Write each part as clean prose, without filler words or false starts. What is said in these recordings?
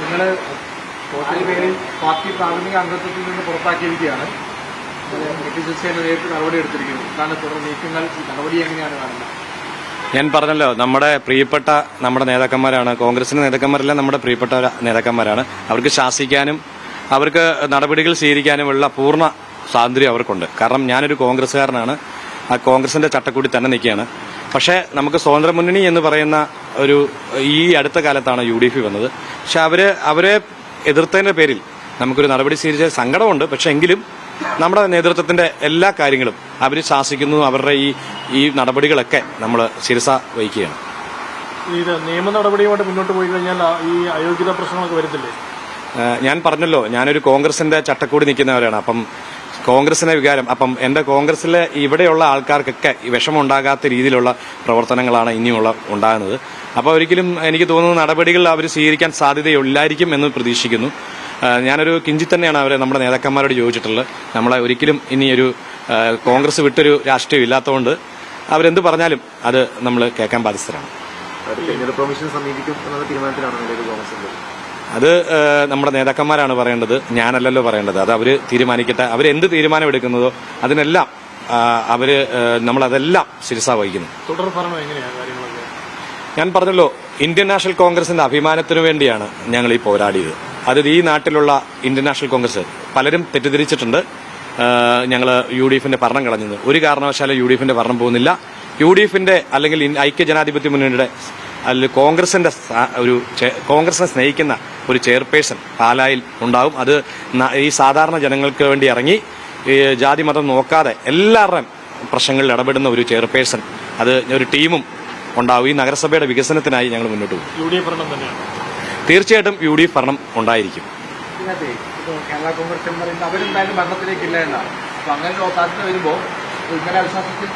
നിങ്ങൾ ടോട്ടലി പേരിൽ പാർട്ടി പ്രാഥമിക അംഗത്വത്തിൽ നിന്ന് പുറത്താക്കിയിരിക്കുകയാണ്. നേരിട്ട് നടപടി എടുത്തിരിക്കുന്നു. എന്താണ് തുടർ നീക്കങ്ങൾ, നടപടി എങ്ങനെയാണ് കാണുന്നത്? ഞാൻ പറഞ്ഞല്ലോ, നമ്മുടെ നേതാക്കന്മാരാണ്, കോൺഗ്രസിന്റെ നേതാക്കന്മാരെല്ലാം നമ്മുടെ പ്രിയപ്പെട്ട നേതാക്കന്മാരാണ്. അവർക്ക് ശാസിക്കാനും അവർക്ക് നടപടികൾ സ്വീകരിക്കാനുമുള്ള പൂർണ്ണ സ്വാതന്ത്ര്യം അവർക്കുണ്ട്. കാരണം ഞാനൊരു കോൺഗ്രസ്സുകാരനാണ്, ആ കോൺഗ്രസിന്റെ ചട്ടക്കൂടി തന്നെ നിൽക്കുകയാണ്. പക്ഷേ നമുക്ക് സ്വതന്ത്ര മുന്നണി എന്ന് പറയുന്ന ഈ അടുത്ത കാലത്താണ് UDF വന്നത്. പക്ഷെ അവരെ എതിർത്തതിന്റെ പേരിൽ നമുക്കൊരു നടപടി സ്വീകരിച്ച സങ്കടമുണ്ട്. പക്ഷെ എങ്കിലും നമ്മുടെ നേതൃത്വത്തിന്റെ എല്ലാ കാര്യങ്ങളും അവർ ശാസിക്കുന്നു. അവരുടെ ഈ നടപടികളൊക്കെ നമ്മൾ ശിരസ വഹിക്കുകയാണ്. ഇത് നിയമ നടപടിയുമായിട്ട് മുന്നോട്ട് പോയി കഴിഞ്ഞാൽ ഈ അയോഗ്യത പ്രശ്നങ്ങളൊക്കെ വരത്തില്ലേ? ഞാൻ പറഞ്ഞല്ലോ, ഞാനൊരു കോൺഗ്രസിന്റെ ചട്ടക്കൂടി നിൽക്കുന്നവരാണ്. അപ്പം കോൺഗ്രസിന്റെ വികാരം, അപ്പം എന്റെ കോൺഗ്രസിലെ ഇവിടെയുള്ള ആൾക്കാർക്കൊക്കെ വിഷമമുണ്ടാകാത്ത രീതിയിലുള്ള പ്രവർത്തനങ്ങളാണ് ഇനിയുള്ള ഉണ്ടാകുന്നത്. അപ്പോൾ ഒരിക്കലും എനിക്ക് തോന്നുന്ന നടപടികൾ അവർ സ്വീകരിക്കാൻ സാധ്യതയില്ലായിരിക്കും എന്ന് പ്രതീക്ഷിക്കുന്നു. ഞാനൊരു കിഞ്ചി തന്നെയാണ് നമ്മുടെ നേതാക്കന്മാരോട് ചോദിച്ചിട്ടുള്ളത്. നമ്മളെ ഒരിക്കലും ഇനിയൊരു കോൺഗ്രസ് വിട്ടൊരു രാഷ്ട്രീയം ഇല്ലാത്തതുകൊണ്ട് അവരെന്ത് പറഞ്ഞാലും അത് നമ്മൾ കേൾക്കാൻ ബാധ്യസ്ഥരാണ്. അത് നമ്മുടെ നേതാക്കന്മാരാണ് പറയേണ്ടത്, ഞാനല്ലല്ലോ പറയേണ്ടത്. അത് അവര് തീരുമാനിക്കട്ടെ. അവരെന്ത് തീരുമാനമെടുക്കുന്നതോ അതിനെല്ലാം നമ്മളതെല്ലാം ശിരസ വഹിക്കുന്നു. തുടർഭരണം എങ്ങനെയാണ് കാര്യങ്ങളൊക്കെ? ഞാൻ പറഞ്ഞല്ലോ, ഇന്ത്യൻ നാഷണൽ കോൺഗ്രസിന്റെ അഭിമാനത്തിനു വേണ്ടിയാണ് ഞങ്ങൾ ഈ പോരാടിയത്. അത് ഈ നാട്ടിലുള്ള ഇന്ത്യൻ നാഷണൽ കോൺഗ്രസ് പലരും തെറ്റിദ്ധരിച്ചിട്ടുണ്ട്. ഞങ്ങൾ UDFന്റെ ഭരണം കളഞ്ഞത്. ഒരു കാരണവശാലും UDFന്റെ ഭരണം പോകുന്നില്ല. UDFന്റെ അല്ലെങ്കിൽ ഐക്യജനാധിപത്യ മുന്നണിയുടെ കോൺഗ്രസിനെ സ്നേഹിക്കുന്ന ഒരു ചെയർപേഴ്സൺ പാലായിൽ ഉണ്ടാവും. അത് ഈ സാധാരണ ജനങ്ങൾക്ക് വേണ്ടി ഇറങ്ങി ജാതി മതം നോക്കാതെ എല്ലാവരുടെയും പ്രശ്നങ്ങളിൽ ഇടപെടുന്ന ഒരു ചെയർപേഴ്സൺ, അത് ഒരു ടീമും ഉണ്ടാവും. ഈ നഗരസഭയുടെ വികസനത്തിനായി ഞങ്ങൾ മുന്നോട്ട് പോകും. UDF ഭരണം തന്നെയാണ്. തീർച്ചയായിട്ടും UDF ഭരണം ഉണ്ടായിരിക്കും. കേരള കോൺഗ്രസ് എന്ന് പറയുന്നത് അവരെന്തായാലും ഭരണത്തിലേക്കില്ല എന്നാണ്. അപ്പൊ അങ്ങനെ സാധ്യത വരുമ്പോൾ ഇന്നലെ അവിശ്വാസത്തിൽ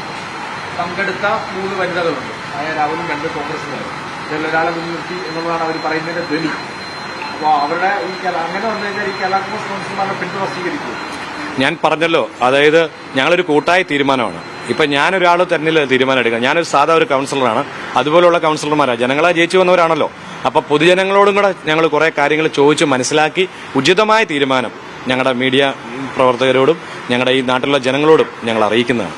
പങ്കെടുത്ത 3 വനിതകളുണ്ട്. രാഹുലും 2 കോൺഗ്രസുകാരും. ഇതിലൊരാളെ മുൻനിർത്തി എന്നുള്ളതാണ് അവർ പറയുന്നതിന്റെ ധ്വനി. അപ്പോൾ അവരുടെ അങ്ങനെ വന്നു കഴിഞ്ഞാൽ ഈ കേരള കോൺഗ്രസ് കൗൺസിലർമാരെ പിന്തുണ സ്വീകരിക്കും. ഞാൻ പറഞ്ഞല്ലോ, അതായത് ഞങ്ങളൊരു കൂട്ടായ തീരുമാനമാണ്. ഇപ്പൊ ഞാനൊരാൾ തന്നെ തീരുമാനം എടുക്കാം. ഞാനൊരു സാധാ ഒരു കൗൺസിലറാണ്. അതുപോലുള്ള കൗൺസിലർമാരാണ്, ജനങ്ങളെ ജയിച്ചു വന്നവരാണല്ലോ. അപ്പൊ പൊതുജനങ്ങളോടും കൂടെ ഞങ്ങൾ കുറെ കാര്യങ്ങൾ ചോദിച്ച് മനസ്സിലാക്കി ഉചിതമായ തീരുമാനം ഞങ്ങളുടെ മീഡിയ പ്രവർത്തകരോടും ഞങ്ങളുടെ ഈ നാട്ടിലുള്ള ജനങ്ങളോടും ഞങ്ങൾ അറിയിക്കുന്നതാണ്.